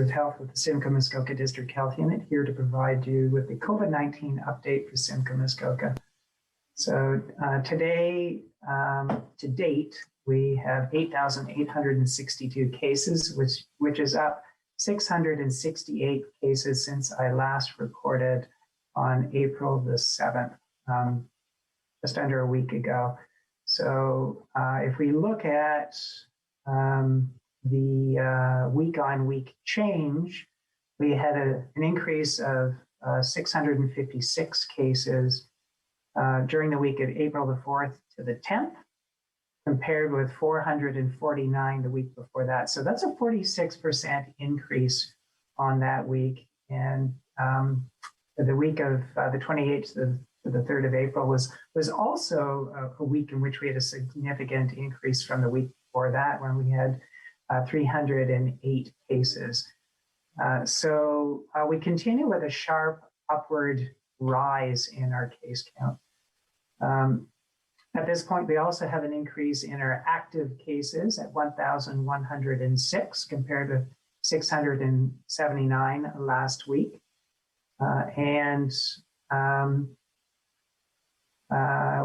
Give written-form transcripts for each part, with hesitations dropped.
of Health with the Simcoe Muskoka District Health Unit, here to provide you with the COVID-19 update for Simcoe Muskoka. So today, to date, we have 8,862 cases, which is up 668 cases since I last reported on April the 7th, just under a week ago. So if we look at the week-on-week change, we had an increase of 656 cases during the week of April the 4th to the 10th, compared with 449 the week before that. So that's a 46% increase on that week. And the week of the 28th to the 3rd of April was also a week in which we had a significant increase from the week before that, when we had 308 cases. So we continue with a sharp upward rise in our case count. At this point, we also have an increase in our active cases at 1,106 compared to 679 last week.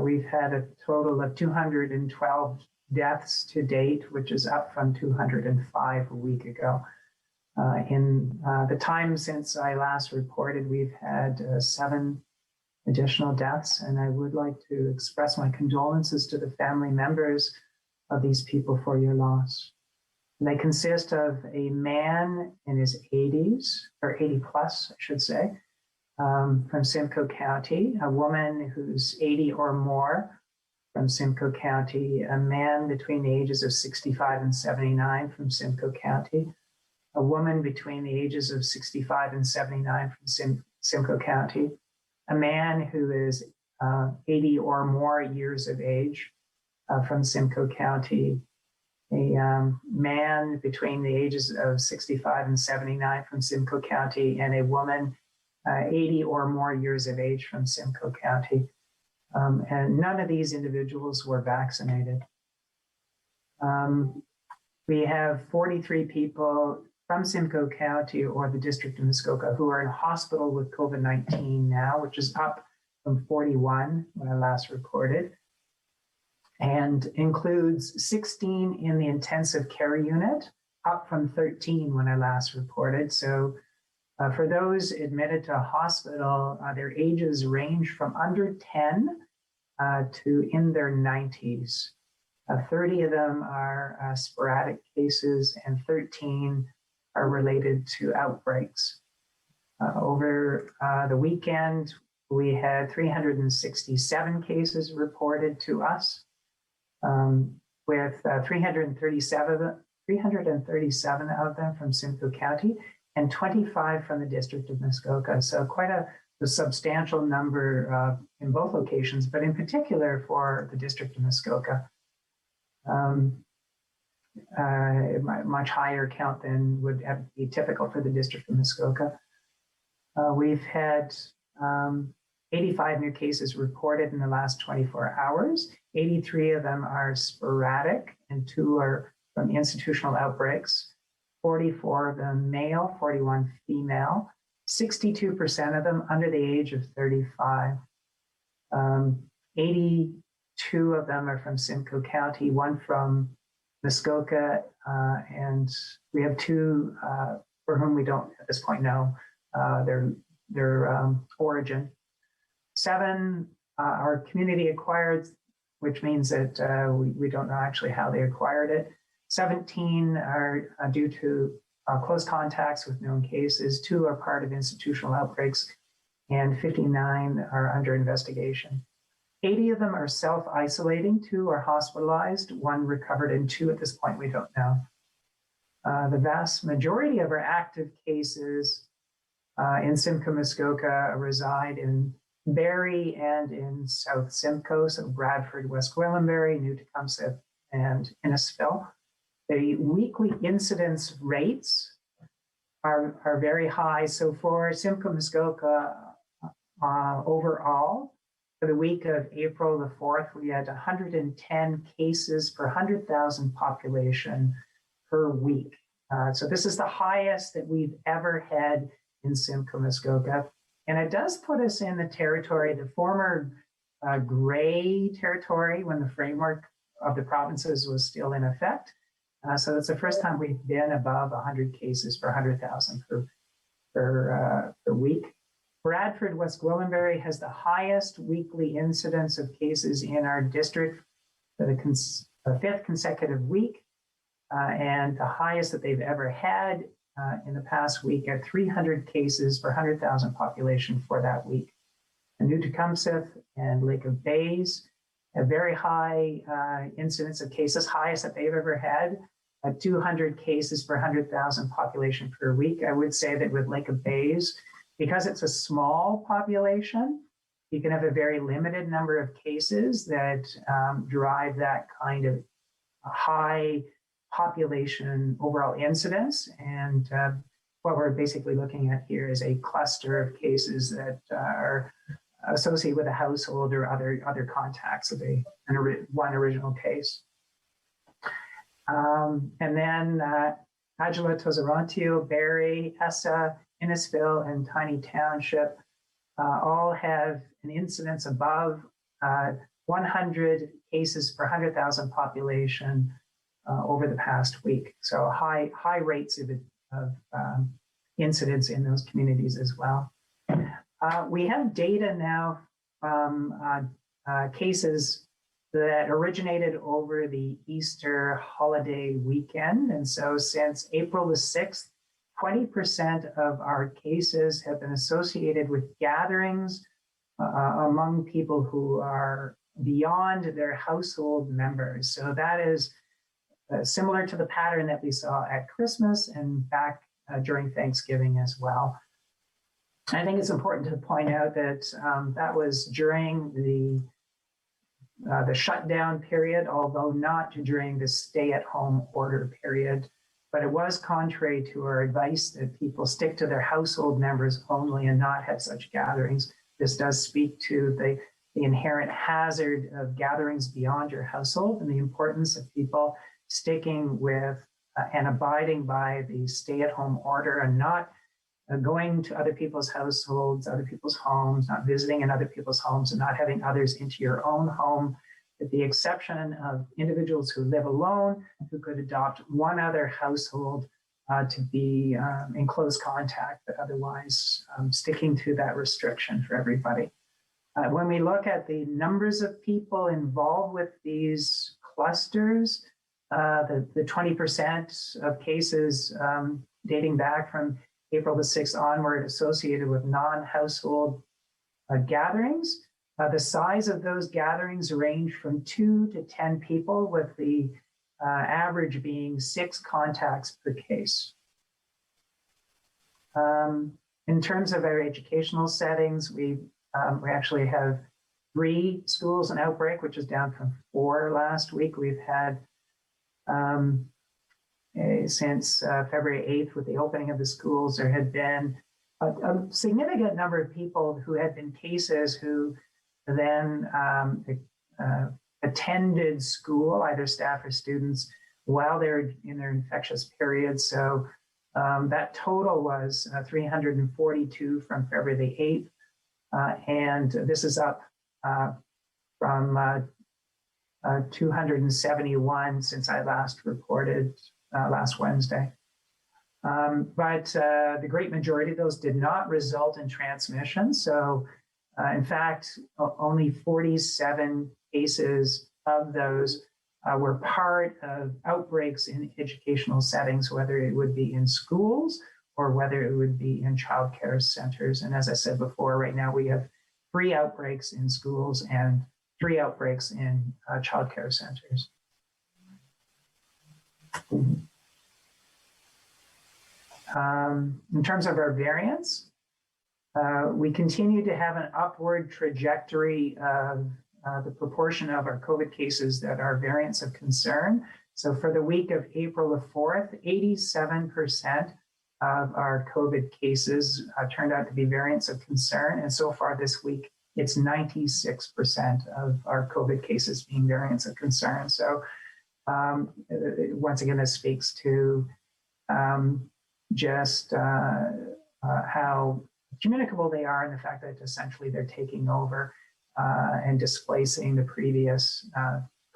We've had a total of 212 deaths to date, which is up from 205 a week ago. In the time since I last reported, we've had 7 additional deaths, and I would like to express my condolences to the family members of these people for your loss. And they consist of a man in his 80s, or 80 plus, I should say, from Simcoe County, a woman who's 80 or more from Simcoe County, a man between the ages of 65 and 79 from Simcoe County, a woman between the ages of 65 and 79 from Simcoe County, a man who is 80 or more years of age from Simcoe County, a man between the ages of 65 and 79 from Simcoe County, and a woman 80 or more years of age from Simcoe County. And none of these individuals were vaccinated. We have 43 people from Simcoe County or the District of Muskoka who are in hospital with COVID-19 now, which is up from 41 when I last reported, and includes 16 in the intensive care unit, up from 13 when I last reported. So for those admitted to a hospital, their ages range from under 10 to in their 90s. 30 of them are sporadic cases, and 13 are related to outbreaks. Over the weekend, we had 367 cases reported to us, with 337 of them from Simcoe County and 25 from the District of Muskoka. So quite a substantial number in both locations, but in particular for the District of Muskoka. Much higher count than would be typical for the District of Muskoka. We've had 85 new cases reported in the last 24 hours. 83 of them are sporadic, and 2 are from institutional outbreaks. 44 of them male, 41 female. 62% of them under the age of 35. 82 of them are from Simcoe County, 1 from Muskoka, and we have 2 for whom we don't at this point know their origin. 7 are community acquired, which means that we don't know actually how they acquired it. 17 are due to close contacts with known cases. 2 are part of institutional outbreaks, and 59 are under investigation. 80 of them are self-isolating, 2 are hospitalized, 1 recovered, and 2 at this point we don't know. The vast majority of our active cases in Simcoe Muskoka reside in Barrie and in South Simcoe, so Bradford, West Gwillimbury, New Tecumseh, and Innisfil. The weekly incidence rates are very high. So for Simcoe Muskoka overall, for the week of April the 4th, we had 110 cases per 100,000 population per week. So this is the highest that we've ever had in Simcoe, Muskoka. And it does put us in the territory, the former gray territory when the framework of the provinces was still in effect. So it's the first time we've been above 100 cases per 100,000 per week. Bradford, West Gwillimbury has the highest weekly incidence of cases in our district for the fifth consecutive week, and the highest that they've ever had in the past week at 300 cases per 100,000 population for that week. And New Tecumseh and Lake of Bays have very high incidence of cases, highest that they've ever had, at 200 cases per 100,000 population per week. I would say that with Lake of Bays, because it's a small population, you can have a very limited number of cases that drive that kind of high population overall incidence. And what we're basically looking at here is a cluster of cases that are associated with a household or other contacts of one original case. And then Agila, Toserantio, Barrie, Essa, Innisfil, and Tiny Township all have an incidence above 100 cases per 100,000 population over the past week. So high rates of incidence in those communities as well. We have data now from cases that originated over the Easter holiday weekend. And so since April the 6th, 20% of our cases have been associated with gatherings among people who are beyond their household members. So that is similar to the pattern that we saw at Christmas and back during Thanksgiving as well. I think it's important to point out that that was during the shutdown period, although not during the stay-at-home order period. But it was contrary to our advice that people stick to their household members only and not have such gatherings. This does speak to the inherent hazard of gatherings beyond your household and the importance of people sticking with and abiding by the stay-at-home order and not going to other people's households, other people's homes, not visiting in other people's homes, and not having others into your own home, with the exception of individuals who live alone, who could adopt one other household to be in close contact, but otherwise sticking to that restriction for everybody. When we look at the numbers of people involved with these clusters, the 20% of cases dating back from April the 6th onward associated with non-household gatherings. The size of those gatherings range from 2 to 10 people, with the average being 6 contacts per case. In terms of our educational settings, we actually have 3 schools in outbreak, which is down from 4 last week. We've had since February 8th, with the opening of the schools, there had been a significant number of people who had been cases who then attended school, either staff or students, while they're in their infectious period. So that total was 342 from February the 8th. And this is up from 271 since I last reported last Wednesday. But the great majority of those did not result in transmission. So in fact, only 47 cases of those were part of outbreaks in educational settings, whether it would be in schools or whether it would be in childcare centers. And as I said before, right now we have 3 outbreaks in schools and 3 outbreaks in childcare centers. In terms of our variants, we continue to have an upward trajectory of the proportion of our COVID cases that are variants of concern. So for the week of April the 4th, 87% of our COVID cases turned out to be variants of concern. And so far this week, it's 96% of our COVID cases being variants of concern. So once again, this speaks to just how communicable they are, and the fact that essentially they're taking over and displacing the previous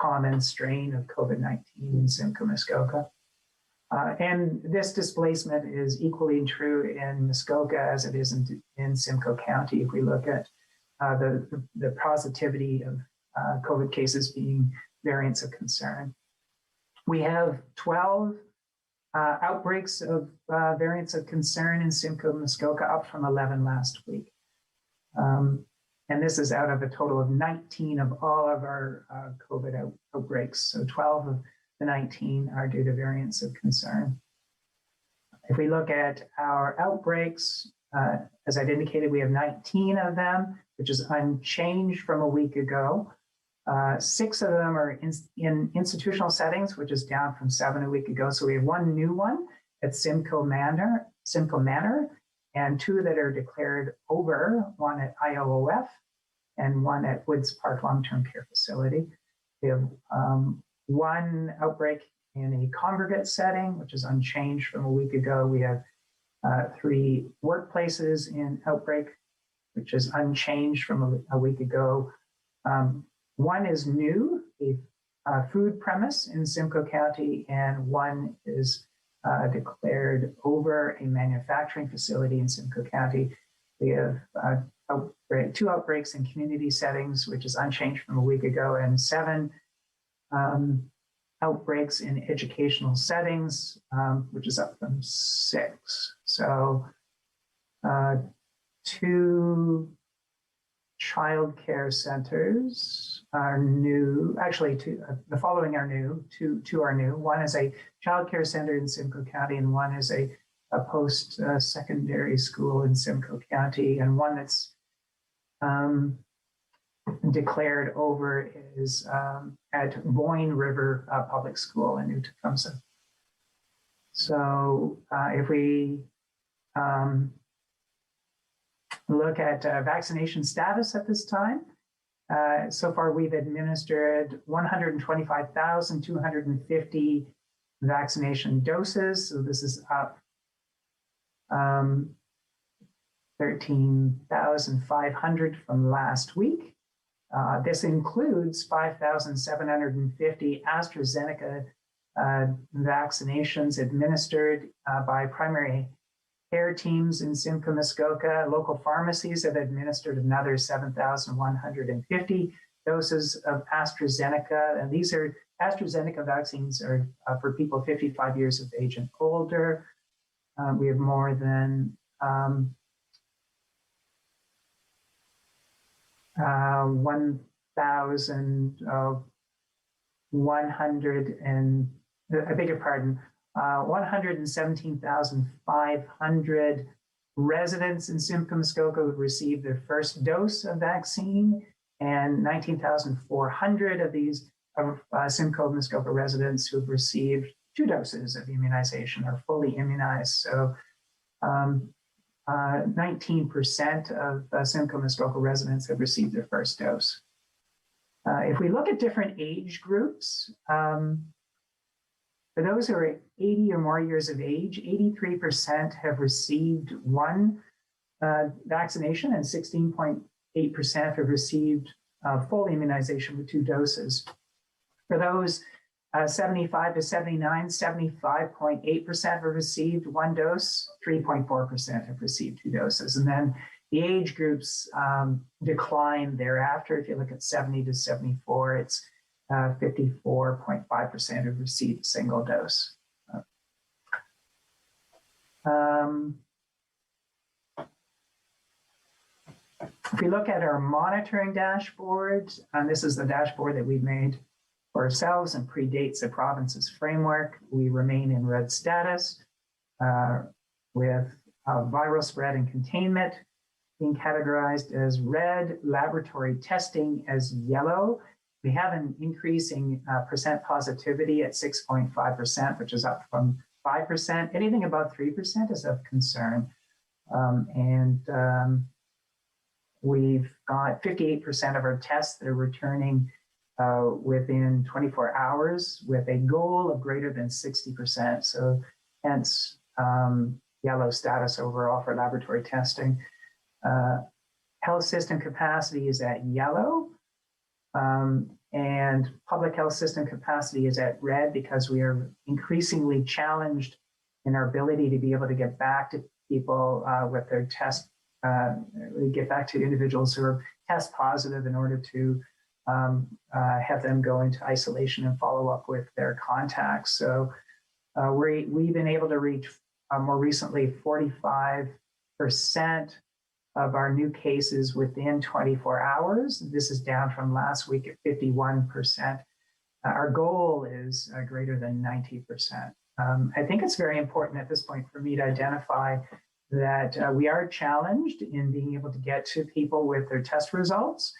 common strain of COVID-19 in Simcoe, Muskoka. And this displacement is equally true in Muskoka as it is in Simcoe County. If we look at the positivity of COVID cases being variants of concern. We have 12 outbreaks of variants of concern in Simcoe, Muskoka, up from 11 last week. And this is out of a total of 19 of all of our COVID outbreaks. So 12 of the 19 are due to variants of concern. If we look at our outbreaks, as I'd indicated, we have 19 of them, which is unchanged from a week ago. 6 of them are in institutional settings, which is down from 7 a week ago. So we have 1 new one at Simcoe Manor, and 2 that are declared over, 1 at IOOF and 1 at Woods Park Long-Term Care Facility. We have 1 outbreak in a congregate setting, which is unchanged from a week ago. We have 3 workplaces in outbreak, which is unchanged from a week ago. 1 is new, a food premise in Simcoe County, and 1 is declared over a manufacturing facility in Simcoe County. We have 2 outbreaks in community settings, which is unchanged from a week ago, and 7 outbreaks in educational settings, which is up from 6. So 2 childcare centers are new. Actually, 2, the following are new. 2 are new. 1 is a childcare center in Simcoe County, and 1 is a post-secondary school in Simcoe County, and 1 that's declared over is at Boyne River Public School in New Tecumseh. So if we look at vaccination status at this time, so far we've administered 125,250 vaccination doses. So this is up 13,500 from last week. This includes 5,750 AstraZeneca vaccinations administered by primary care teams in Simcoe, Muskoka. Local pharmacies have administered another 7,150 doses of AstraZeneca. And these are AstraZeneca vaccines are for people 55 years of age and older. We have more than 117,500 residents in Simcoe, Muskoka who received their first dose of vaccine, and 19,400 of these Simcoe, Muskoka residents who've received 2 doses of immunization are fully immunized. So 19% of Simcoe, Muskoka residents have received their first dose. If we look at different age groups, for those who are 80 or more years of age, 83% have received 1 vaccination, and 16.8% have received full immunization with 2 doses. For those 75 to 79, 75.8% have received 1 dose, 3.4% have received 2 doses. And then the age groups decline thereafter. If you look at 70 to 74, it's 54.5% have received a single dose. If we look at our monitoring dashboard, and this is the dashboard that we've made for ourselves and predates the province's framework, we remain in red status with viral spread and containment being categorized as red, laboratory testing as yellow. We have an increasing percent positivity at 6.5%, which is up from 5%. Anything above 3% is of concern. We've got 58% of our tests that are returning within 24 hours with a goal of greater than 60%. So hence yellow status overall for laboratory testing. Health system capacity is at yellow, and public health system capacity is at red because we are increasingly challenged in our ability to be able to get back to people with their test, get back to individuals who are test positive in order to have them go into isolation and follow up with their contacts. So we've been able to reach more recently 45% of our new cases within 24 hours. This is down from last week at 51%. Our goal is greater than 90%. I think it's very important at this point for me to identify that we are challenged in being able to get to people with their test results.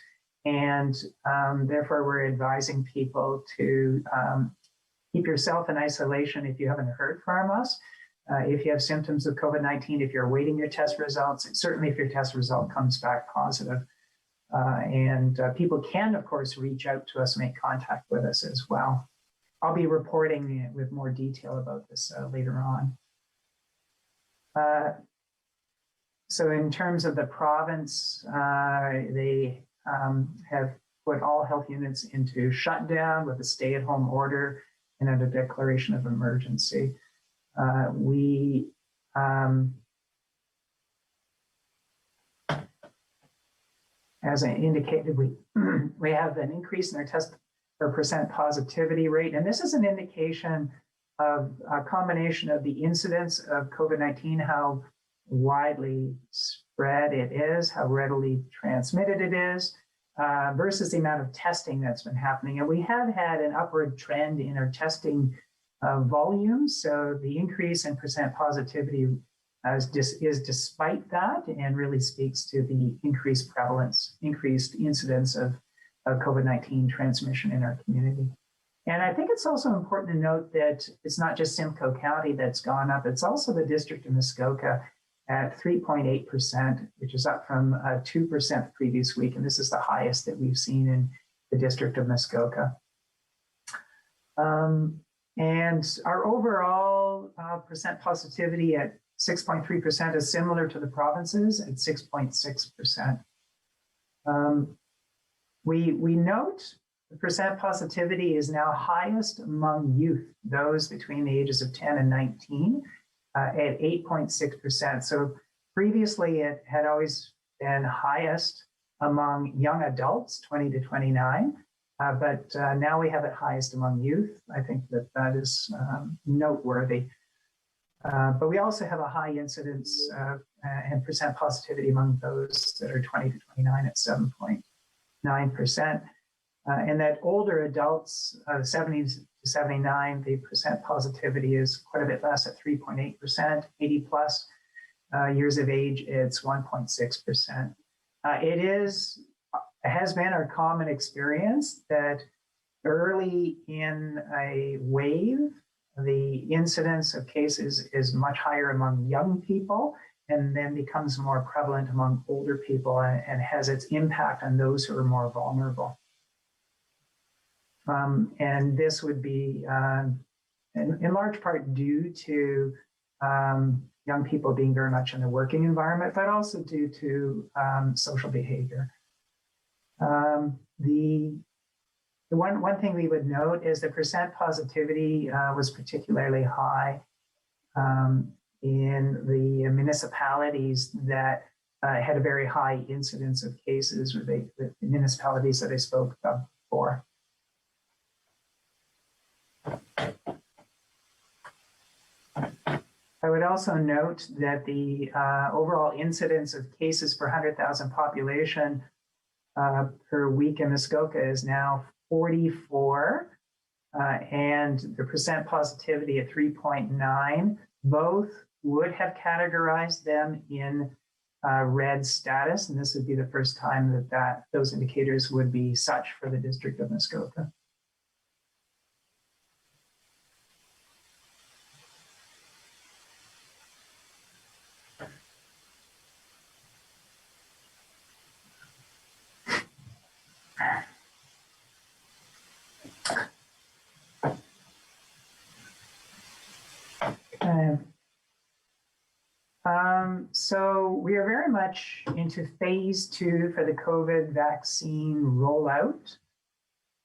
And therefore, we're advising people to keep yourself in isolation if you haven't heard from us. If you have symptoms of COVID-19, if you're awaiting your test results, and certainly if your test result comes back positive. And people can, of course, reach out to us, make contact with us as well. I'll be reporting with more detail about this later on. So in terms of the province, they have put all health units into shutdown with a stay-at-home order and a declaration of emergency. As I indicated, we have an increase in our test or percent positivity rate, and this is an indication of a combination of the incidence of COVID-19, how widely spread it is, how readily transmitted it is, versus the amount of testing that's been happening. And we have had an upward trend in our testing volumes. So the increase in percent positivity is despite that, and really speaks to the increased prevalence, increased incidence of COVID-19 transmission in our community. And I think it's also important to note that it's not just Simcoe County that's gone up, it's also the District of Muskoka at 3.8%, which is up from 2% the previous week. And this is the highest that we've seen in the District of Muskoka. And our overall percent positivity at 6.3% is similar to the provinces at 6.6%. We note the percent positivity is now highest among youth, those between the ages of 10 and 19, at 8.6%. So previously it had always been highest among young adults, 20 to 29, but now we have it highest among youth. I think that is noteworthy. But we also have a high incidence and percent positivity among those that are 20 to 29 at 7.9%. And that older adults, 70 to 79, the percent positivity is quite a bit less at 3.8%. 80 plus years of age, it's 1.6%. It has been our common experience that early in a wave, the incidence of cases is much higher among young people and then becomes more prevalent among older people and has its impact on those who are more vulnerable. And this would be in large part due to young people being very much in the working environment, but also due to social behavior. The one thing we would note is the percent positivity was particularly high in the municipalities that had a very high incidence of cases, or the municipalities that I spoke of before. I would also note that the overall incidence of cases per 100,000 population per week in Muskoka is now 44, and the percent positivity at 3.9. Both would have categorized them in red status, and this would be the first time that those indicators would be such for the District of Muskoka. we are very much into phase 2 for the COVID vaccine rollout.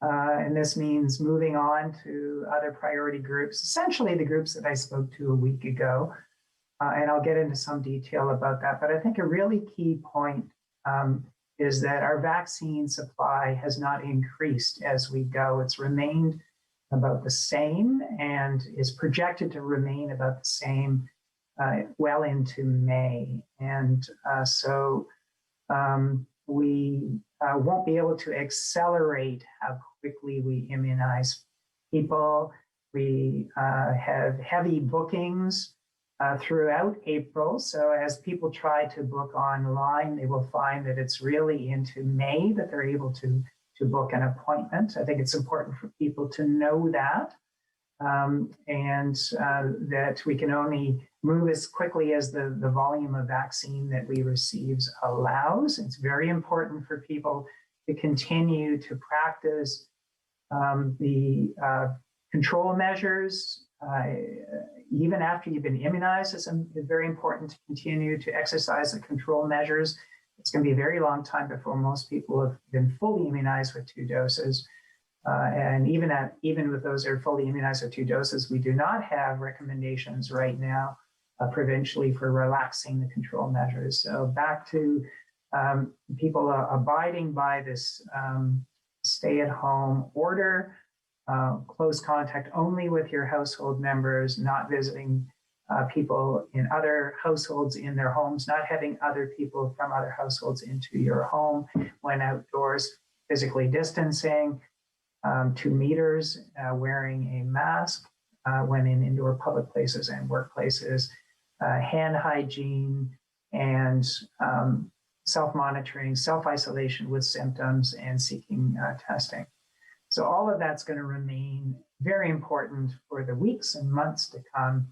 And this means moving on to other priority groups, essentially the groups that I spoke to a week ago. And I'll get into some detail about that. But I think a really key point is that our vaccine supply has not increased as we go. It's remained about the same and is projected to remain about the same well into May. And so we won't be able to accelerate how quickly we immunize people. We have heavy bookings throughout April. So as people try to book online, they will find that it's really into May that they're able to book an appointment. I think it's important for people to know that, and that we can only move as quickly as the volume of vaccine that we receive allows. It's very important for people to continue to practice the control measures. Even after you've been immunized, it's very important to continue to exercise the control measures. It's going to be a very long time before most people have been fully immunized with 2 doses. And even with those that are fully immunized with 2 doses, we do not have recommendations right now provincially for relaxing the control measures. So back to people abiding by this stay-at-home order, close contact only with your household members, not visiting people in other households in their homes, not having other people from other households into your home when outdoors, physically distancing, 2 meters, wearing a mask when in indoor public places and workplaces, hand hygiene, and self-monitoring, self-isolation with symptoms, and seeking testing. So all of that's going to remain very important for the weeks and months to come,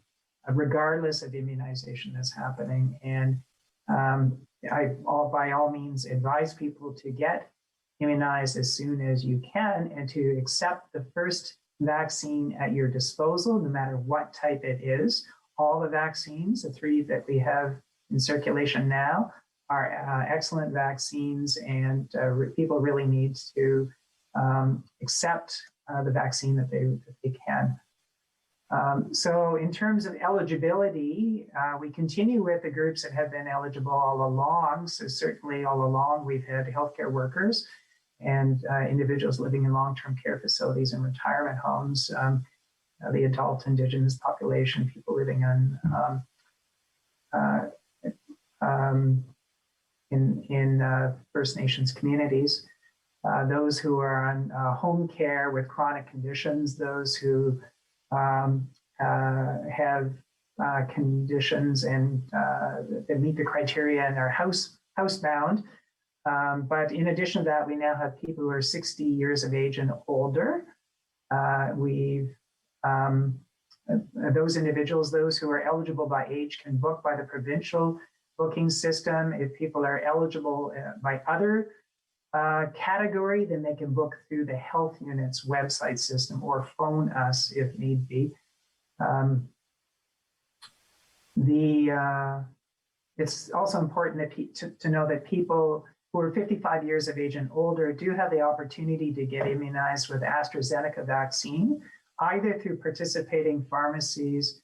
regardless of immunization that's happening. And by all means advise people to get immunized as soon as you can and to accept the first vaccine at your disposal, no matter what type it is. All the vaccines, the 3 that we have in circulation now, are excellent vaccines, and people really need to accept the vaccine that they can. So in terms of eligibility, we continue with the groups that have been eligible all along. So certainly all along, we've had healthcare workers and individuals living in long-term care facilities and retirement homes, the adult Indigenous population, people living in First Nations communities, those who are on home care with chronic conditions, those who have conditions and that meet the criteria and are housebound. But in addition to that, we now have people who are 60 years of age and older. Those individuals, those who are eligible by age, can book by the provincial booking system. If people are eligible by other category, then they can book through the health unit's website system or phone us if need be. It's also important to know that people who are 55 years of age and older do have the opportunity to get immunized with AstraZeneca vaccine, either through participating pharmacies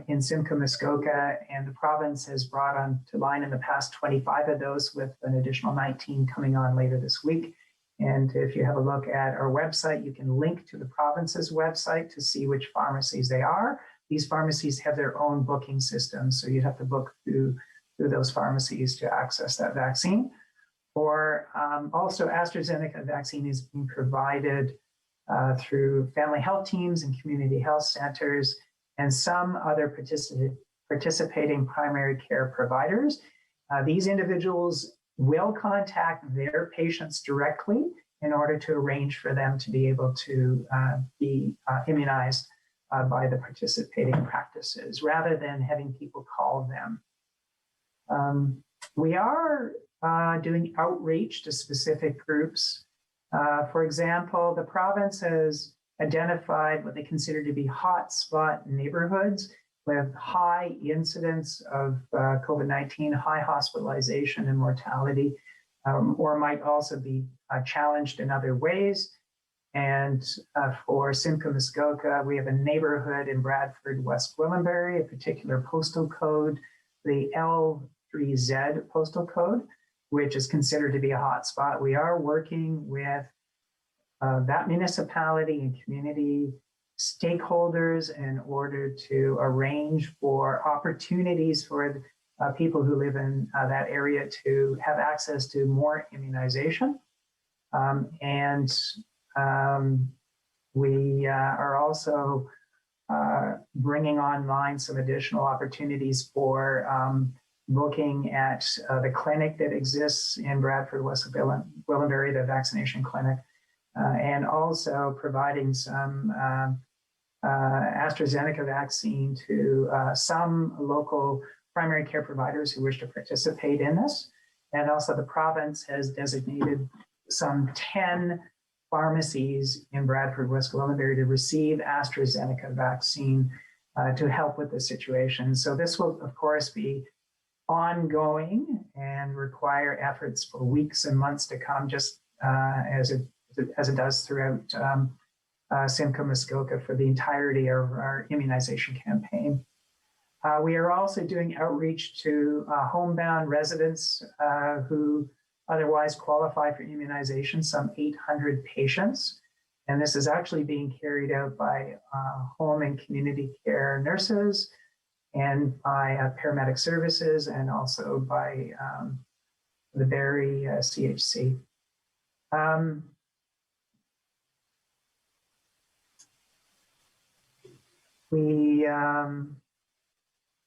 in Simcoe, Muskoka, and the province has brought on to line in the past 25 of those, with an additional 19 coming on later this week. And if you have a look at our website, you can link to the province's website to see which pharmacies they are. These pharmacies have their own booking systems, so you'd have to book through those pharmacies to access that vaccine. Or also AstraZeneca vaccine is being provided through family health teams and community health centers and some other participating primary care providers. These individuals will contact their patients directly in order to arrange for them to be able to be immunized by the participating practices, rather than having people call them. We are doing outreach to specific groups. For example, the province has identified what they consider to be hotspot neighborhoods with high incidence of COVID-19, high hospitalization and mortality, or might also be challenged in other ways. And for Simcoe, Muskoka, we have a neighborhood in Bradford, West Gwillimbury, a particular postal code, the L3Z postal code, which is considered to be a hotspot. We are working with that municipality and community stakeholders in order to arrange for opportunities for people who live in that area to have access to more immunization. We are also bringing online some additional opportunities for looking at the clinic that exists in Bradford, West Gwillimbury, the vaccination clinic, and also providing some AstraZeneca vaccine to some local primary care providers who wish to participate in this. And also the province has designated some 10 pharmacies in Bradford, West Gwillimbury to receive AstraZeneca vaccine to help with the situation. So this will, of course, be ongoing and require efforts for weeks and months to come, just as it does throughout Simcoe, Muskoka for the entirety of our immunization campaign. We are also doing outreach to homebound residents who otherwise qualify for immunization, some 800 patients. And this is actually being carried out by home and community care nurses and by paramedic services and also by the Barrie CHC. We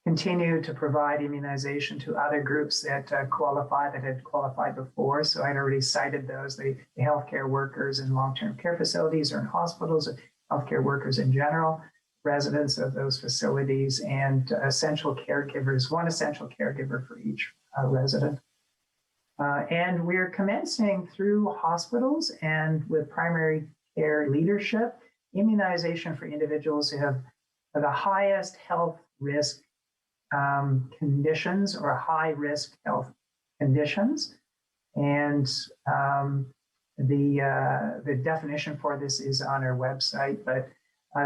continue to provide immunization to other groups that qualify, that had qualified before. So I'd already cited those, the healthcare workers in long-term care facilities or in hospitals, healthcare workers in general, residents of those facilities, and essential caregivers, one essential caregiver for each resident. And we're commencing through hospitals and with primary care leadership, immunization for individuals who have the highest health risk conditions or high risk health conditions. And the definition for this is on our website, but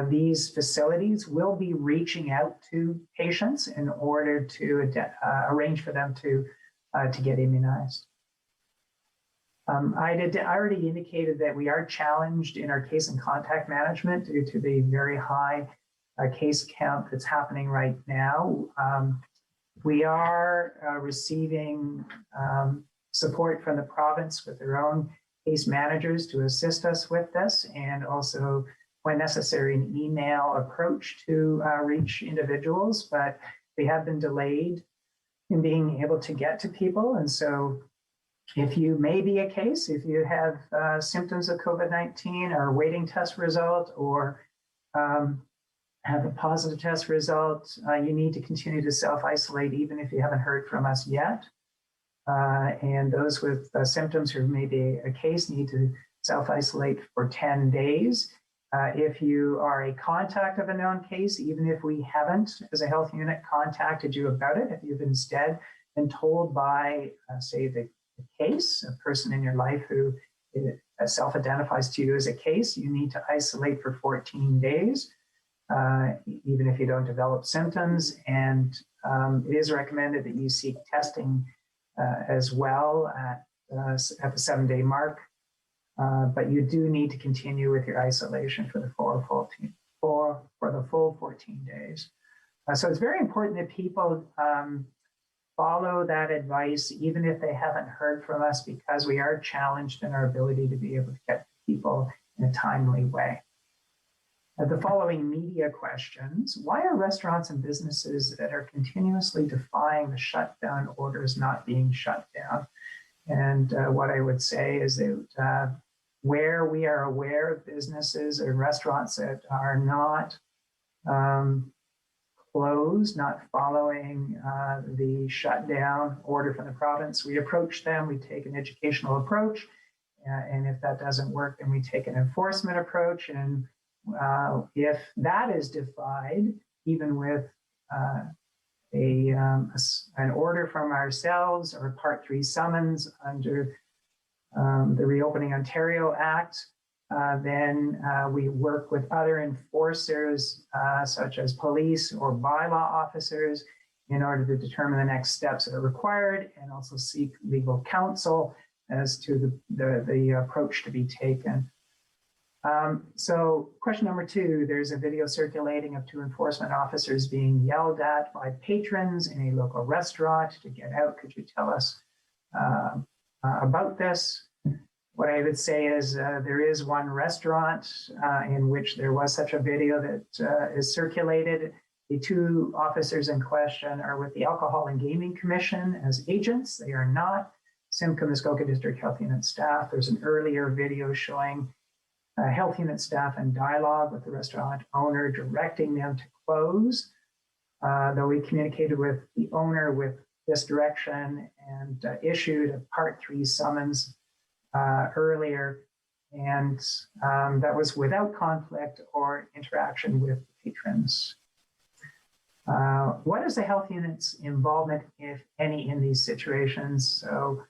these facilities will be reaching out to patients in order to arrange for them to get immunized. I already indicated that we are challenged in our case and contact management due to the very high case count that's happening right now. We are receiving support from the province with their own case managers to assist us with this, and also, when necessary, an email approach to reach individuals, but they have been delayed in being able to get to people. And so if you may be a case, if you have symptoms of COVID-19 or awaiting test result, or have a positive test result, you need to continue to self-isolate even if you haven't heard from us yet. And those with symptoms who may be a case need to self-isolate for 10 days. If you are a contact of a known case, even if we haven't, as a health unit, contacted you about it, if you've instead been told by, say, the case, a person in your life who self-identifies to you as a case, you need to isolate for 14 days. Even if you don't develop symptoms. And it is recommended that you seek testing as well at the 7-day mark. But you do need to continue with your isolation for the full 14 days. So it's very important that people follow that advice, even if they haven't heard from us, because we are challenged in our ability to be able to get to people in a timely way. The following media questions: why are restaurants and businesses that are continuously defying the shutdown orders not being shut down? And what I would say is that where we are aware of businesses and restaurants that are not closed, not following the shutdown order from the province, we approach them, we take an educational approach, and if that doesn't work, then we take an enforcement approach. And if that is defied, even with an order from ourselves or Part 3 summons under the Reopening Ontario Act, then we work with other enforcers, such as police or bylaw officers, in order to determine the next steps that are required, and also seek legal counsel as to the approach to be taken. So question number 2, there's a video circulating of 2 enforcement officers being yelled at by patrons in a local restaurant to get out. Could you tell us about this? What I would say is there is one restaurant in which there was such a video that is circulated. The 2 officers in question are with the Alcohol and Gaming Commission as agents. They are not Simcoe Muskoka District Health Unit staff. There's an earlier video showing health unit staff in dialogue with the restaurant owner directing them to close. Though we communicated with the owner with this direction and issued a Part 3 summons earlier, and that was without conflict or interaction with patrons. What is the health unit's involvement, if any, in these situations? So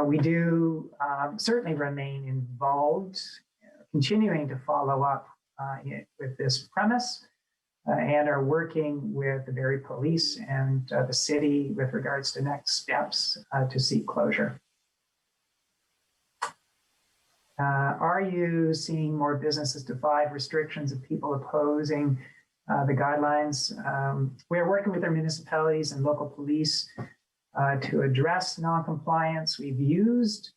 we do certainly remain involved, continuing to follow up with this premise, and are working with the Barrie Police and the city with regards to next steps to seek closure. Are you seeing more businesses defy restrictions of people opposing the guidelines? We are working with our municipalities and local police to address non-compliance. We've used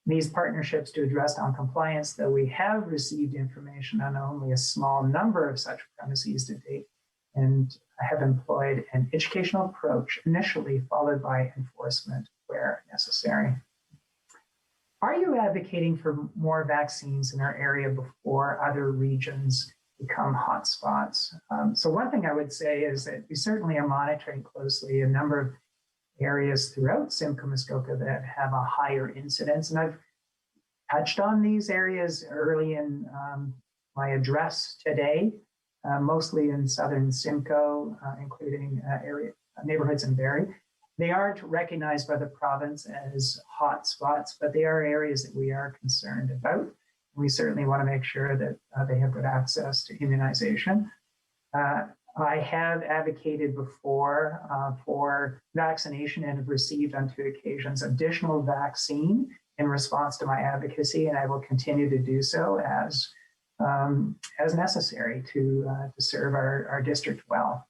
these partnerships to address non-compliance, though we have received information on only a small number of such premises to date, and have employed an educational approach initially, followed by enforcement where necessary. Are you advocating for more vaccines in our area before other regions become hotspots? So one thing I would say is that we certainly are monitoring closely a number of areas throughout Simcoe Muskoka that have a higher incidence. And I've touched on these areas early in my address today, mostly in southern Simcoe, including neighborhoods in Barrie. They aren't recognized by the province as hot spots, but they are areas that we are concerned about. We certainly want to make sure that they have good access to immunization. I have advocated before for vaccination and have received on 2 occasions additional vaccine in response to my advocacy, and I will continue to do so as necessary to serve our district well.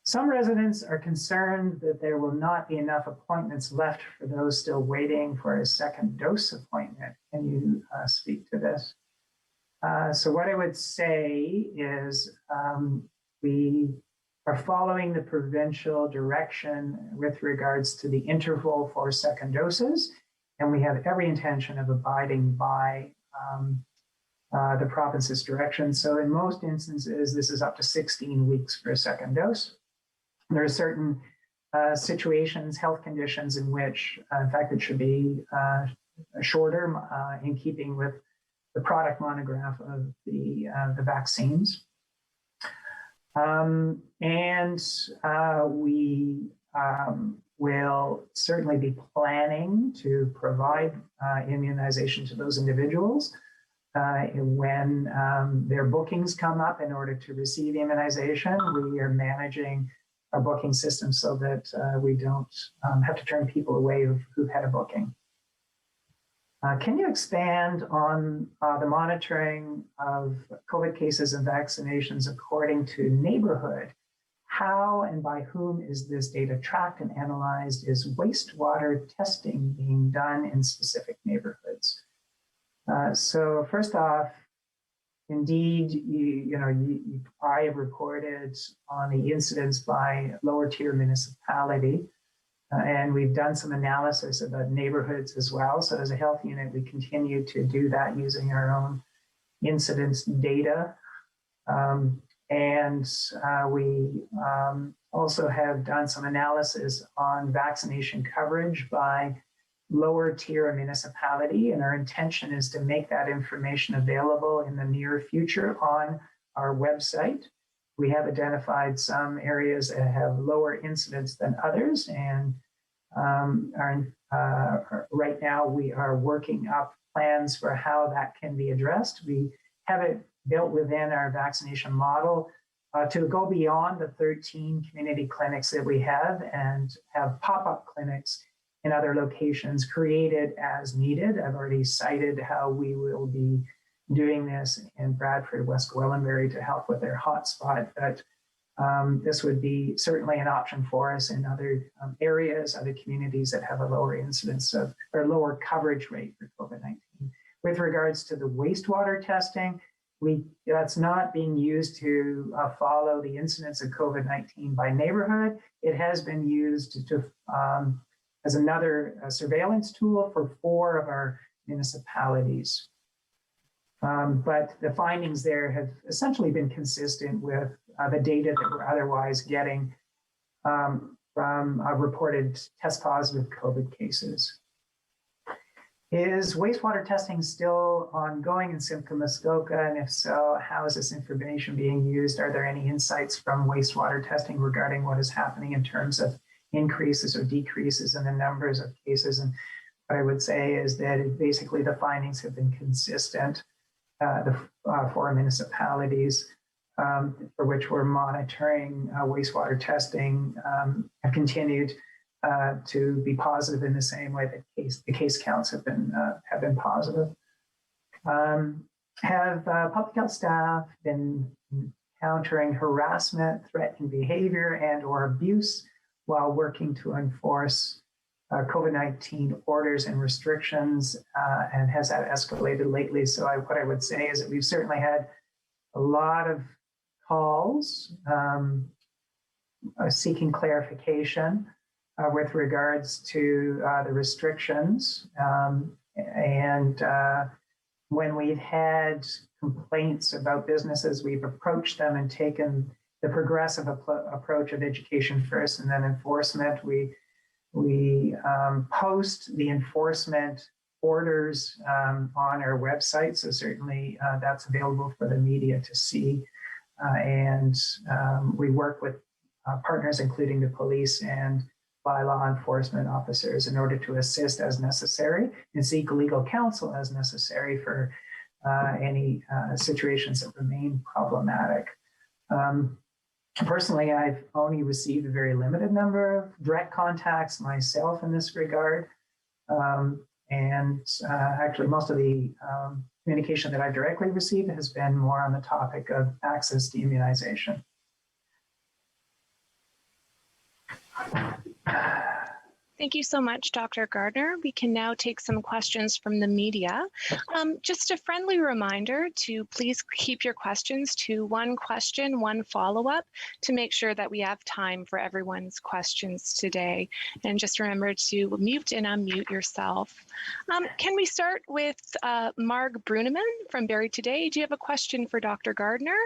Some residents are concerned that there will not be enough appointments left for those still waiting for a second dose appointment. Can you speak to this? So what I would say is we are following the provincial direction with regards to the interval for second doses, and we have every intention of abiding by the province's direction. So in most instances, this is up to 16 weeks for a second dose. There are certain situations, health conditions in which, in fact, it should be shorter in keeping with the product monograph of the vaccines. We will certainly be planning to provide immunization to those individuals when their bookings come up in order to receive immunization. We are managing our booking system so that we don't have to turn people away who've had a booking. Can you expand on the monitoring of COVID cases and vaccinations according to neighborhood? How and by whom is this data tracked and analyzed? Is wastewater testing being done in specific neighborhoods? So first off, indeed, I have reported on the incidents by lower tier municipality, and we've done some analysis about neighborhoods as well. So as a health unit, we continue to do that using our own incidence data. We also have done some analysis on vaccination coverage by lower tier municipality, and our intention is to make that information available in the near future on our website. we have identified some areas that have lower incidence than others, and right now we are working up plans for how that can be addressed. We have it built within our vaccination model to go beyond the 13 community clinics that we have and have pop-up clinics in other locations created as needed. I've already cited how we will be doing this in Bradford, West Gwillimbury to help with their hotspot, but this would be certainly an option for us in other areas, other communities that have a lower incidence of or lower coverage rate for COVID-19. With regards to the wastewater testing, that's not being used to follow the incidence of COVID-19 by neighborhood. It has been used as another surveillance tool for 4 of our municipalities. But the findings there have essentially been consistent with the data that we're otherwise getting from reported test positive COVID cases. Is wastewater testing still ongoing in Simcoe, Muskoka? And if so, how is this information being used? Are there any insights from wastewater testing regarding what is happening in terms of increases or decreases in the numbers of cases? And what I would say is that basically the findings have been consistent for municipalities for which we're monitoring wastewater testing have continued to be positive in the same way that the case counts have been positive. Have public health staff been encountering harassment, threatening behavior, and or abuse while working to enforce COVID-19 orders and restrictions, and has that escalated lately? So what I would say is that we've certainly had a lot of calls seeking clarification with regards to the restrictions. And when we've had complaints about businesses, we've approached them and taken the progressive approach of education first and then enforcement. We post the enforcement orders on our website, so certainly that's available for the media to see. And we work with partners, including the police and by law enforcement officers, in order to assist as necessary and seek legal counsel as necessary for any situations that remain problematic. Personally, I've only received a very limited number of direct contacts myself in this regard. Actually, most of the communication that I've directly received has been more on the topic of access to immunization. Thank you so much, Dr. Gardner. We can now take some questions from the media. Just a friendly reminder to please keep your questions to 1 question, 1 follow-up to make sure that we have time for everyone's questions today. And just remember to mute and unmute yourself. Can we start with Marg Bruneman from Barrie Today? Do you have a question for Dr. Gardner?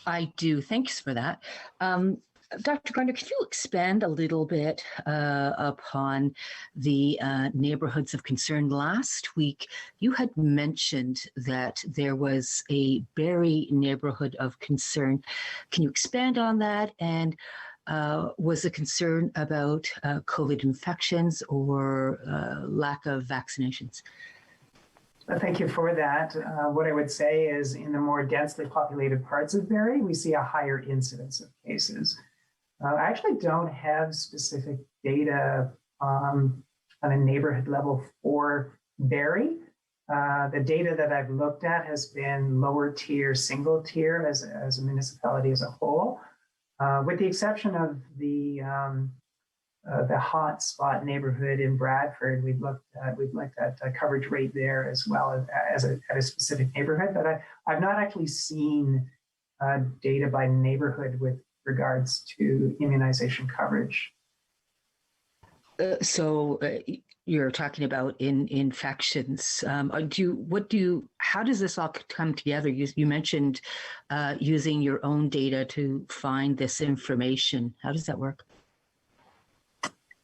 I do. Thanks for that. Dr. Gardner, could you expand a little bit upon the neighborhoods of concern? Last week, you had mentioned that there was a Barrie neighborhood of concern. Can you expand on that? And was the concern about COVID infections or lack of vaccinations? Thank you for that. What I would say is in the more densely populated parts of Barrie, we see a higher incidence of cases. I actually don't have specific data on a neighborhood level for Barrie. The data that I've looked at has been lower tier, single tier as a municipality as a whole, with the exception of the hot spot neighborhood in Bradford. We've looked at coverage rate there as well as at a specific neighborhood, but I've not actually seen data by neighborhood with regards to immunization coverage. So you're talking about infections. How does this all come together? You mentioned using your own data to find this information. How does that work?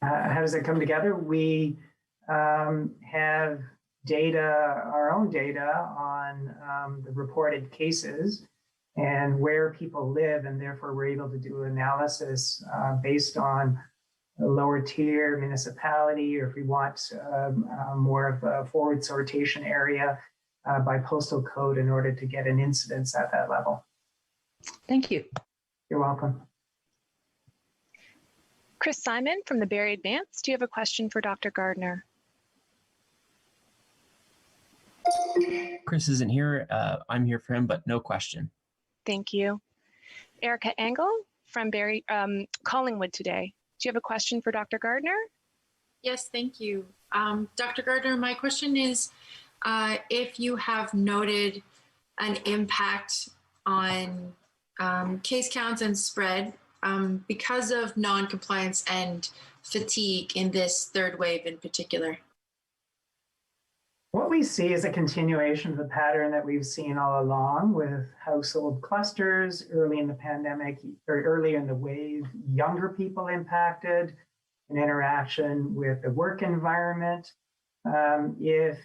How does it come together? We have data, our own data on the reported cases. and where people live, and therefore we're able to do analysis based on a lower tier municipality, or if we want more of a forward sortation area by postal code in order to get an incidence at that level. Thank you. You're welcome. Chris Simon from the Barrie Advance, do you have a question for Dr. Gardner? Chris isn't here. I'm here for him, but no question. Thank you. Erica Engel from Barrie, Collingwood today. Do you have a question for Dr. Gardner? Yes, thank you. Dr. Gardner, my question is if you have noted an impact on case counts and spread because of non-compliance and fatigue in this third wave in particular. What we see is a continuation of the pattern that we've seen all along with household clusters early in the pandemic, or early in the wave, younger people impacted, an interaction with the work environment. If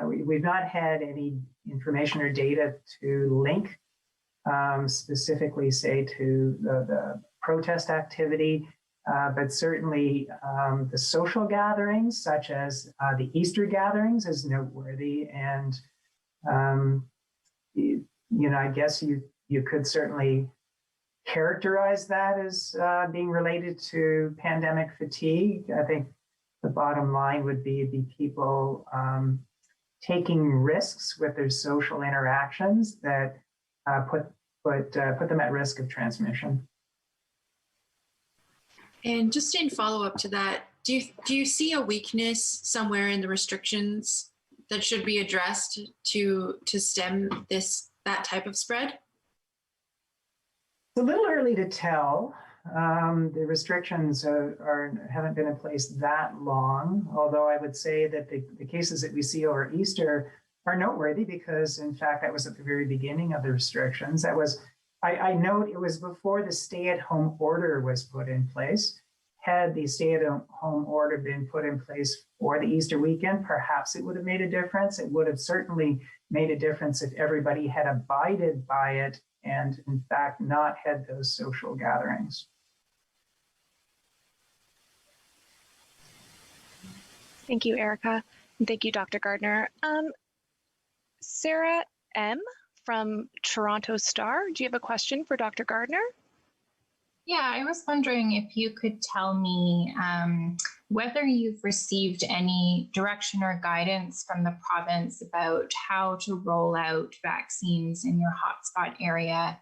we've not had any information or data to link specifically, say, to the protest activity, but certainly the social gatherings, such as the Easter gatherings, is noteworthy. And, I guess you could certainly characterize that as being related to pandemic fatigue. I think the bottom line would be people taking risks with their social interactions that put them at risk of transmission. And just in follow-up to that, do you see a weakness somewhere in the restrictions that should be addressed to stem that type of spread? It's a little early to tell. The restrictions haven't been in place that long, although I would say that the cases that we see over Easter are noteworthy because, in fact, that was at the very beginning of the restrictions. That was, I note it was before the stay-at-home order was put in place. Had the stay-at-home order been put in place for the Easter weekend, perhaps it would have made a difference. It would have certainly made a difference if everybody had abided by it and, in fact, not had those social gatherings. Thank you, Erica. And thank you, Dr. Gardner. Sarah M. from Toronto Star, do you have a question for Dr. Gardner? Yeah, I was wondering if you could tell me whether you've received any direction or guidance from the province about how to roll out vaccines in your hotspot area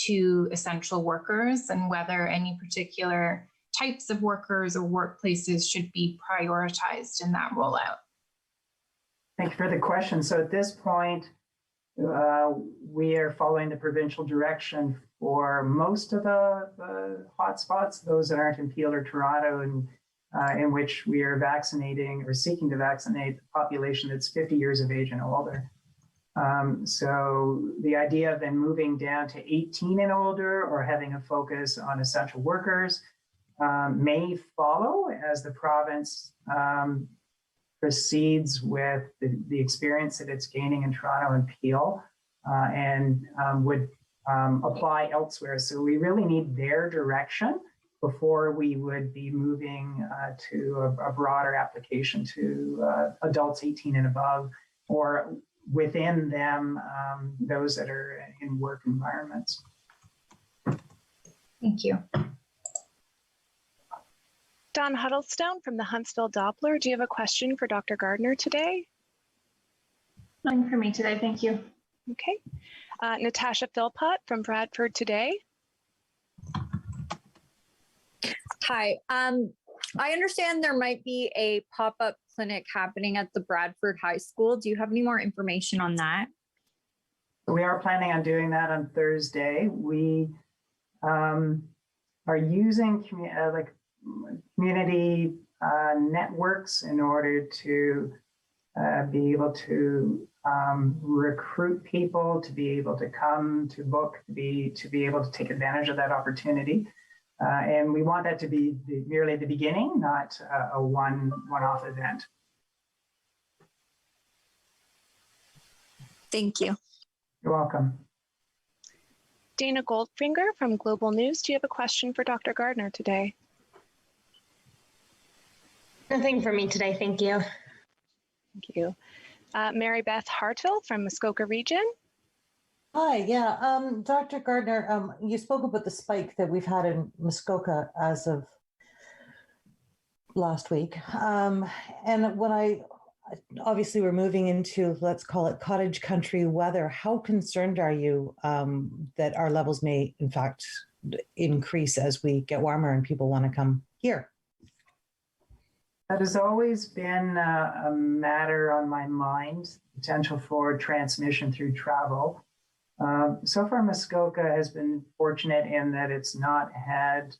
to essential workers, and whether any particular types of workers or workplaces should be prioritized in that rollout. Thank you for the question. So at this point, we are following the provincial direction for most of the hotspots, those that aren't in Peel or Toronto, and in which we are vaccinating or seeking to vaccinate the population that's 50 years of age and older. So the idea of then moving down to 18 and older, or having a focus on essential workers, may follow as the province proceeds with the experience that it's gaining in Toronto and Peel, and would apply elsewhere. So we really need their direction before we would be moving to a broader application to adults 18 and above, or within them, those that are in work environments. Thank you. Don Huddlestone from the Huntsville Doppler, do you have a question for Dr. Gardner today? Nothing for me today, thank you. Okay. Natasha Philpott from Bradford Today. Hi. I understand there might be a pop-up clinic happening at the Bradford High School. Do you have any more information on that? We are planning on doing that on Thursday. We are using community networks in order to be able to recruit people, to be able to come, to book, to be able to take advantage of that opportunity. And we want that to be merely the beginning, not a one-off event. Thank you. You're welcome. Dana Goldfinger from Global News. Do you have a question for Dr. Gardner today? Nothing for me today, thank you. Thank you. Mary Beth Hartville from Muskoka Region. Hi, yeah, Dr. Gardner, you spoke about the spike that we've had in Muskoka as of last week. And when obviously we're moving into, let's call it cottage country weather, how concerned are you that our levels may in fact increase as we get warmer and people want to come here? That has always been a matter on my mind, potential for transmission through travel. So far, Muskoka has been fortunate in that it's not had,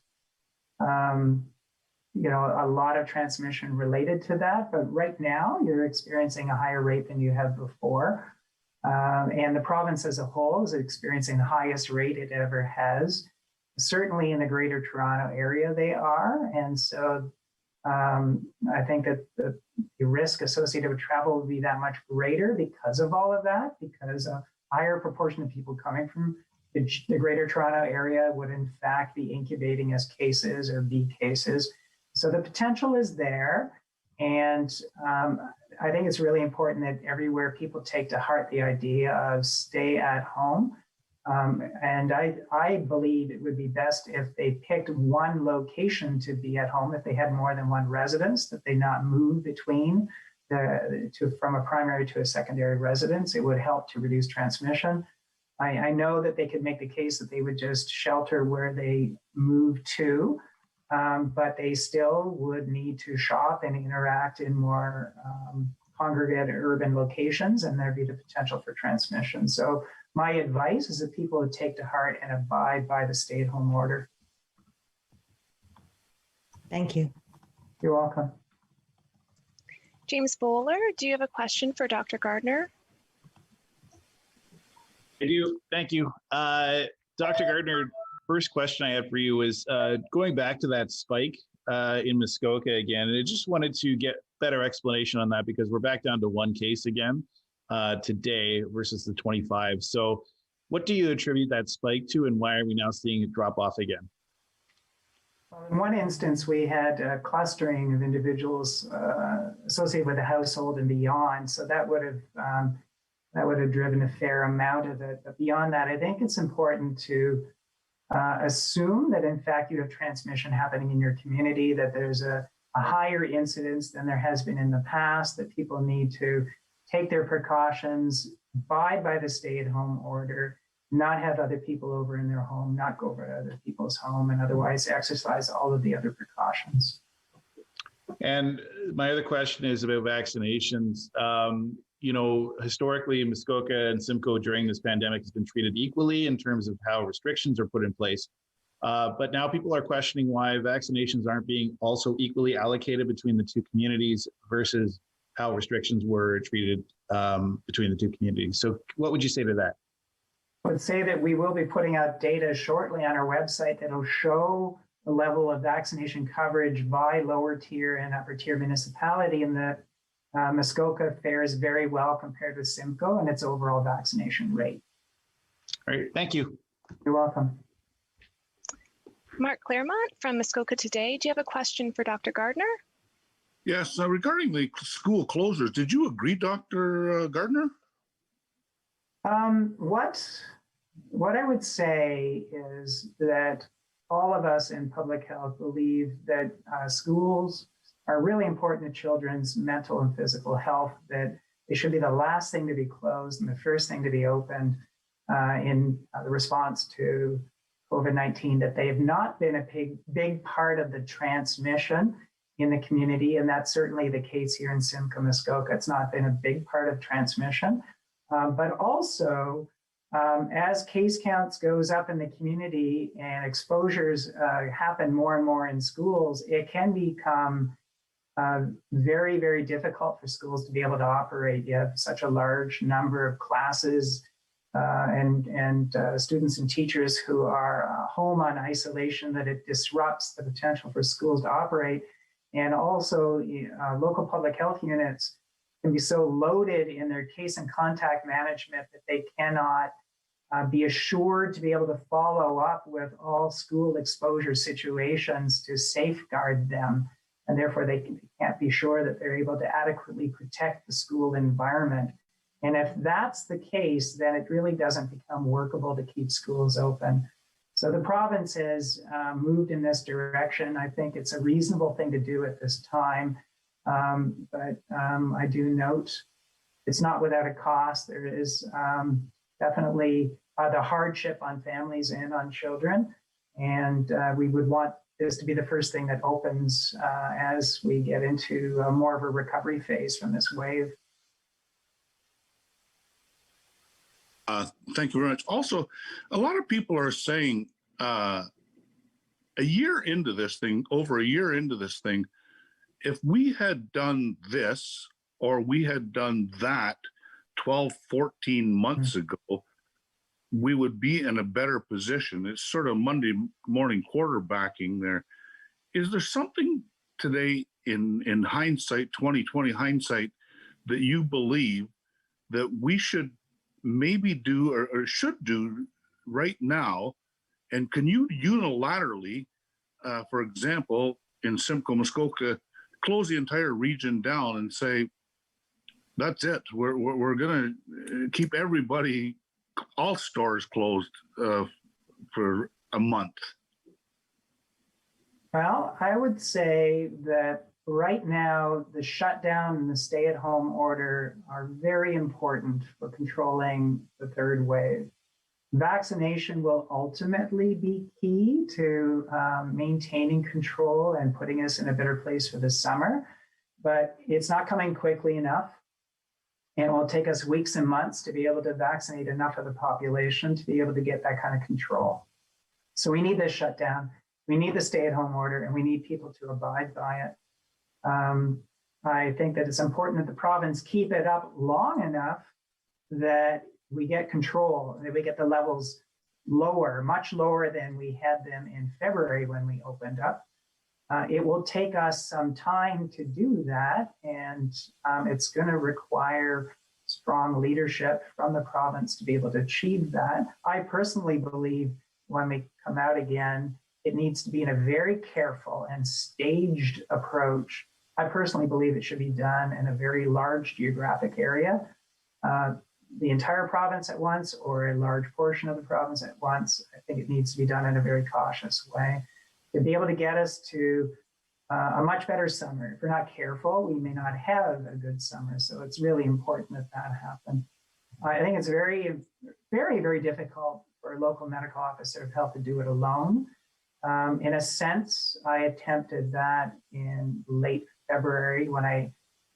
a lot of transmission related to that. But right now, you're experiencing a higher rate than you have before. And the province as a whole is experiencing the highest rate it ever has. Certainly in the Greater Toronto area, they are. And so I think that the risk associated with travel will be that much greater because of all of that, because a higher proportion of people coming from the Greater Toronto area would in fact be incubating as cases or be cases. So the potential is there. And I think it's really important that everywhere people take to heart the idea of stay at home. And I believe it would be best if they picked one location to be at home, if they had more than one residence, that they not move between from a primary to a secondary residence. It would help to reduce transmission. I know that they could make the case that they would just shelter where they move to, but they still would need to shop and interact in more congregate urban locations, and there'd be the potential for transmission. So my advice is that people would take to heart and abide by the stay-at-home order. Thank you. You're welcome. James Bowler, do you have a question for Dr. Gardner? I do. Thank you. Dr. Gardner, first question I have for you is going back to that spike in Muskoka again, and I just wanted to get better explanation on that because we're back down to one case again today versus the 25. So what do you attribute that spike to, and why are we now seeing it drop off again? Well, in one instance, we had a clustering of individuals associated with a household and beyond. So that would have driven a fair amount of it. But beyond that, I think it's important to assume that in fact you have transmission happening in your community, that there's a higher incidence than there has been in the past, that people need to take their precautions, abide by the stay-at-home order, not have other people over in their home, not go over to other people's home, and otherwise exercise all of the other precautions. And my other question is about vaccinations. Historically, Muskoka and Simcoe during this pandemic has been treated equally in terms of how restrictions are put in place. But now people are questioning why vaccinations aren't being also equally allocated between the two communities versus how restrictions were treated between the two communities. So what would you say to that? I would say that we will be putting out data shortly on our website that will show the level of vaccination coverage by lower tier and upper tier municipality, and that Muskoka fares very well compared with Simcoe and its overall vaccination rate. All right, thank you. You're welcome. Mark Claremont from Muskoka Today. Do you have a question for Dr. Gardner? Yes, regarding the school closures, did you agree, Dr. Gardner? What I would say is that all of us in public health believe that schools are really important to children's mental and physical health, that they should be the last thing to be closed and the first thing to be opened in the response to COVID-19, that they have not been a big part of the transmission in the community. And that's certainly the case here in Simcoe, Muskoka. It's not been a big part of transmission. But also, as case counts goes up in the community and exposures happen more and more in schools, it can become very, very difficult for schools to be able to operate. You have such a large number of classes and students and teachers who are home on isolation that it disrupts the potential for schools to operate. And also local public health units can be so loaded in their case and contact management that they cannot be assured to be able to follow up with all school exposure situations to safeguard them. And therefore, they can't be sure that they're able to adequately protect the school environment. And if that's the case, then it really doesn't become workable to keep schools open. So the province has moved in this direction. I think it's a reasonable thing to do at this time. But I do note it's not without a cost. There is definitely the hardship on families and on children. And we would want this to be the first thing that opens as we get into more of a recovery phase from this wave. Thank you very much. Also, a lot of people are saying a year into this thing, over a year into this thing, if we had done this or we had done that 12, 14 months ago, we would be in a better position. It's sort of Monday morning quarterbacking there. Is there something today in hindsight, 2020 hindsight, that you believe that we should maybe do or should do right now? And can you unilaterally, for example, in Simcoe, Muskoka, close the entire region down and say, that's it. We're going to keep everybody, all stores closed for a month? Well, I would say that right now, the shutdown and the stay-at-home order are very important for controlling the third wave. Vaccination will ultimately be key to maintaining control and putting us in a better place for the summer, but it's not coming quickly enough. And it will take us weeks and months to be able to vaccinate enough of the population to be able to get that kind of control. So we need this shutdown, we need the stay-at-home order, and we need people to abide by it. I think that it's important that the province keep it up long enough that we get control, that we get the levels lower, much lower than we had them in February when we opened up. It will take us some time to do that, and it's going to require strong leadership from the province to be able to achieve that. I personally believe when we come out again, it needs to be in a very careful and staged approach. I personally believe it should be done in a very large geographic area, the entire province at once or a large portion of the province at once. I think it needs to be done in a very cautious way to be able to get us to a much better summer. If we're not careful, we may not have a good summer. So it's really important that that happen. I think it's very, very, very difficult for a local medical officer of health to do it alone. In a sense, I attempted that in late February when I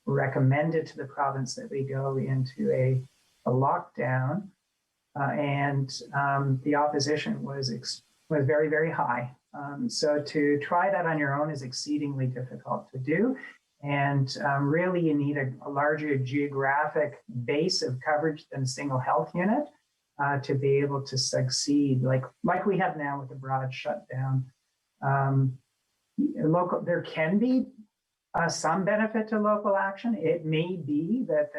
recommended to the province that we go into a lockdown, and the opposition was very, very high. So to try that on your own is exceedingly difficult to do. And really, you need a larger geographic base of coverage than a single health unit to be able to succeed, like we have now with the broad shutdown. There can be some benefit to local action. It may be that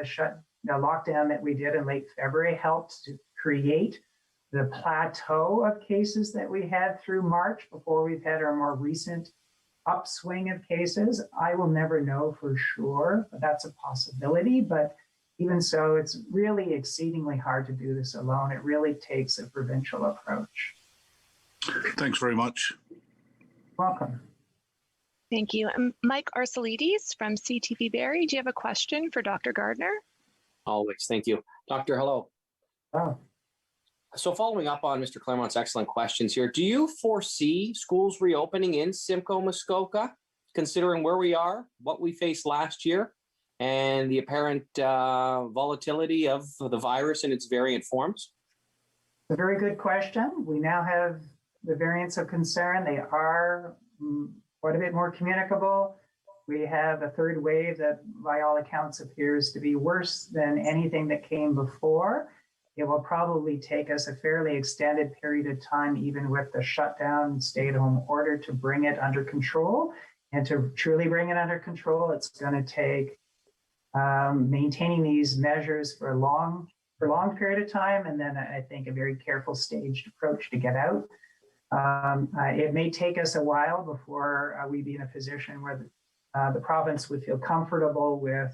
the lockdown that we did in late February helped to create the plateau of cases that we had through March before we've had our more recent upswing of cases. I will never know for sure, but that's a possibility. But even so, it's really exceedingly hard to do this alone. It really takes a provincial approach. Thanks very much. Welcome. Thank you. Mike Arcelides from CTV Barrie, do you have a question for Dr. Gardner? Always. Thank you. Doctor, hello. Oh. So following up on Mr. Claremont's excellent questions here, do you foresee schools reopening in Simcoe, Muskoka, considering where we are, what we faced last year, and the apparent volatility of the virus and its variant forms? A very good question. We now have the variants of concern. They are quite a bit more communicable. We have a third wave that, by all accounts, appears to be worse than anything that came before. It will probably take us a fairly extended period of time, even with the shutdown, stay-at-home order, to bring it under control. And to truly bring it under control, it's going to take maintaining these measures for a long prolonged period of time, and then I think a very careful staged approach to get out. It may take us a while before we be in a position where the province would feel comfortable with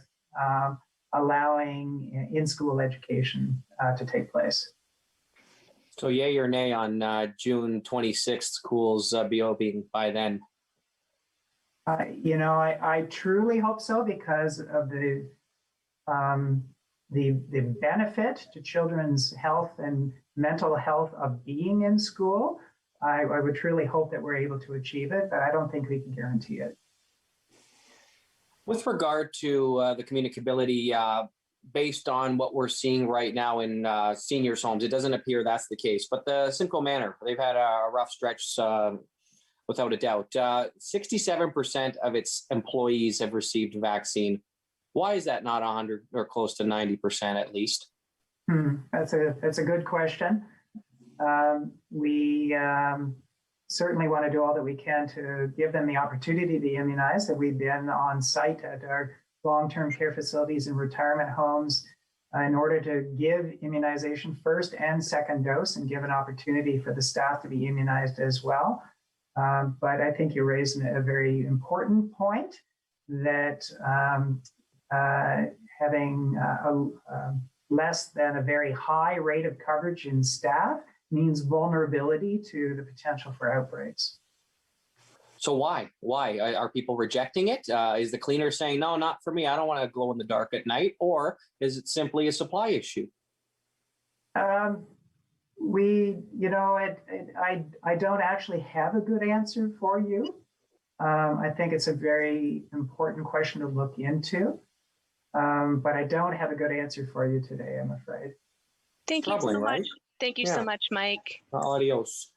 allowing in-school education to take place. So yay or nay on June 26th, schools be opening by then? I truly hope so, because of the benefit to children's health and mental health of being in school. I would truly hope that we're able to achieve it, but I don't think we can guarantee it. With regard to the communicability, based on what we're seeing right now in seniors' homes, it doesn't appear that's the case. But the Simcoe Manor, they've had a rough stretch, without a doubt. 67% of its employees have received vaccine. Why is that not 100 or close to 90% at least? That's a good question. We certainly want to do all that we can to give them the opportunity to be immunized. And we've been on site at our long-term care facilities and retirement homes in order to give immunization first and second dose, and give an opportunity for the staff to be immunized as well. But I think you raised a very important point that having less than a very high rate of coverage in staff means vulnerability to the potential for outbreaks. So why? Why are people rejecting it? Is the cleaner saying, no, not for me, I don't want to glow in the dark at night? Or is it simply a supply issue? I don't actually have a good answer for you. I think it's a very important question to look into, but I don't have a good answer for you today, I'm afraid. Thank you so much. Thank you so much, Mike. Adios.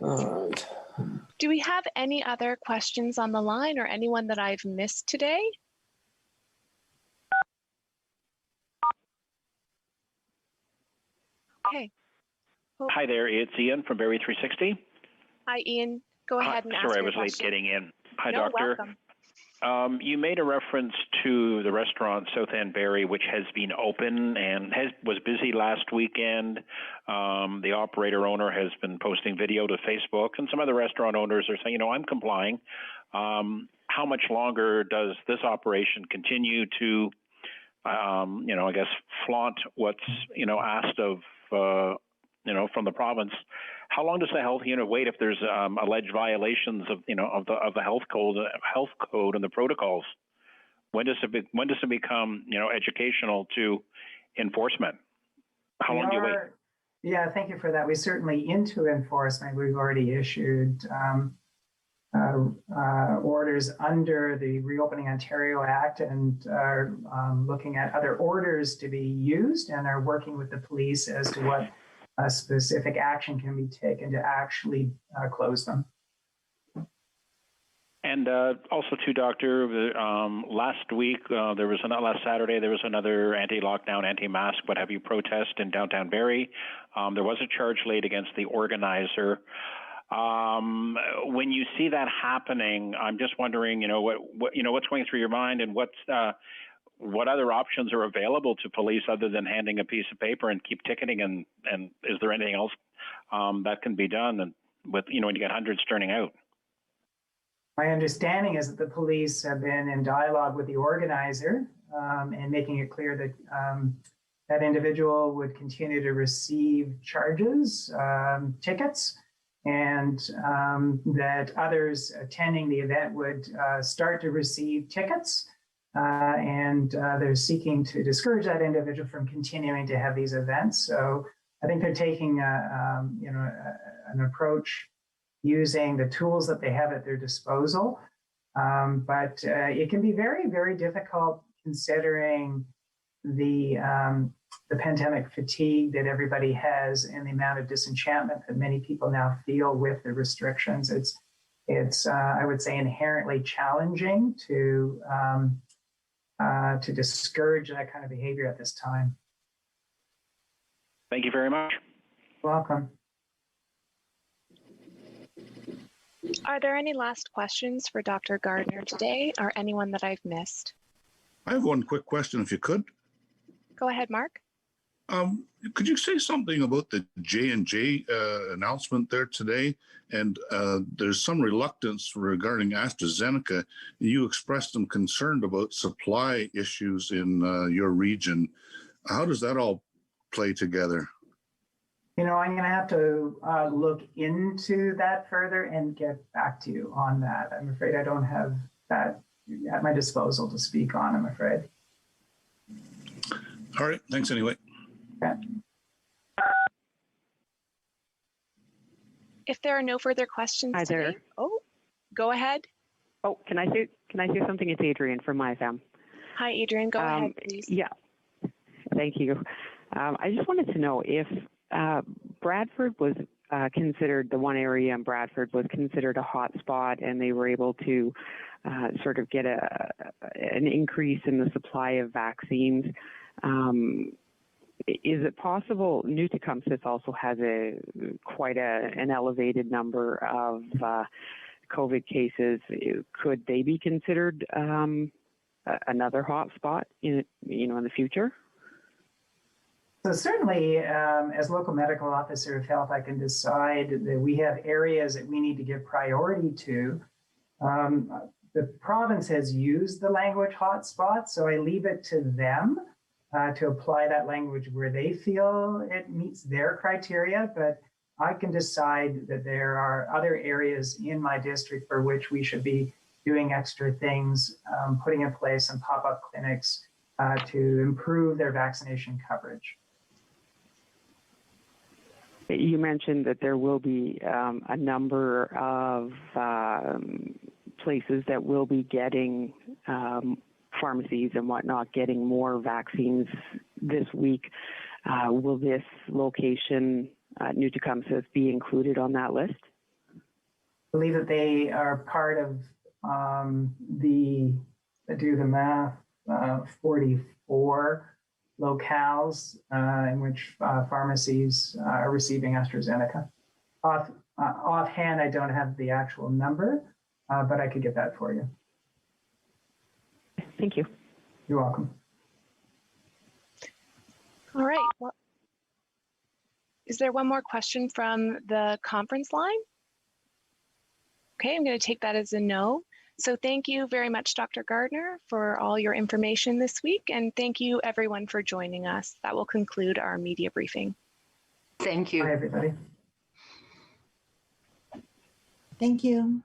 All right. Do we have any other questions on the line, or anyone that I've missed today? Okay. Hi there, it's Ian from Barrie 360. Hi, Ian. Go ahead and ask Sorry, I your was question. late getting in. Hi, No, Doctor. welcome. You made a reference to the restaurant South End Barrie, which has been open and was busy last weekend. The operator owner has been posting video to Facebook, and some other restaurant owners are saying, I'm complying. How much longer does this operation continue to, I guess, flaunt what's, asked of, from the province? How long does the health unit wait if there's alleged violations of the health code and the protocols? When does it become educational to enforcement? How long do you wait? Yeah, thank you for that. We certainly into enforcement. We've already issued orders under the Reopening Ontario Act, and are looking at other orders to be used, and are working with the police as to what specific action can be taken to actually close them. And also, too, Doctor, last week, last Saturday, there was another anti-lockdown, anti-mask, what have you, protest in downtown Barrie. There was a charge laid against the organizer. When you see that happening, I'm just wondering, what's going through your mind, and what other options are available to police other than handing a piece of paper and keep ticketing? And is there anything else that can be done? And with when you get hundreds turning out. My understanding is that the police have been in dialogue with the organizer and making it clear that that individual would continue to receive charges, tickets, and that others attending the event would start to receive tickets. And they're seeking to discourage that individual from continuing to have these events. So I think they're taking an approach using the tools that they have at their disposal. But it can be very, very difficult considering the pandemic fatigue that everybody has, and the amount of disenchantment that many people now feel with the restrictions. It's I would say, inherently challenging to discourage that kind of behavior at this time. Thank you very much. Welcome. Are there any last questions for Dr. Gardner today, or anyone that I've missed? I have one quick question, if you could. Go ahead, Mark. Could you say something about the J&J announcement there today? And there's some reluctance regarding AstraZeneca. You expressed some concern about supply issues in your region. How does that all play together? You know, I'm going to have to look into that further and get back to you on that. I'm afraid I don't have that at my disposal to speak on, I'm afraid. All right. Thanks anyway. Okay. If there are no further questions Hi there. today, oh, go ahead. Oh, can I say something? It's Adrian from MyFam. Hi, Adrian. Go ahead, please. Yeah. Thank you. I just wanted to know if Bradford was considered, the one area in Bradford was considered a hot spot, and they were able to sort of get an increase in the supply of vaccines. Is it possible, New Tecumseh also has quite an elevated number of COVID cases. Could they be considered another hot spot in the future? So certainly, as local medical officer of health, I can decide that we have areas that we need to give priority to. The province has used the language hotspot, so I leave it to them to apply that language where they feel it meets their criteria. But I can decide that there are other areas in my district for which we should be doing extra things, putting in place some pop-up clinics to improve their vaccination coverage. You mentioned that there will be a number of places that will be getting pharmacies and whatnot getting more vaccines this week. Will this location, New Tecumseh, be included on that list? I believe that they are part of do the math, 44 locales in which pharmacies are receiving AstraZeneca. Offhand, I don't have the actual number, but I could get that for you. Thank you. You're welcome. All right. Well, is there one more question from the conference line? Okay, I'm going to take that as a no. So thank you very much, Dr. Gardner, for all your information this week. And thank you, everyone, for joining us. That will conclude our media briefing. Thank you. Bye, everybody. Thank you.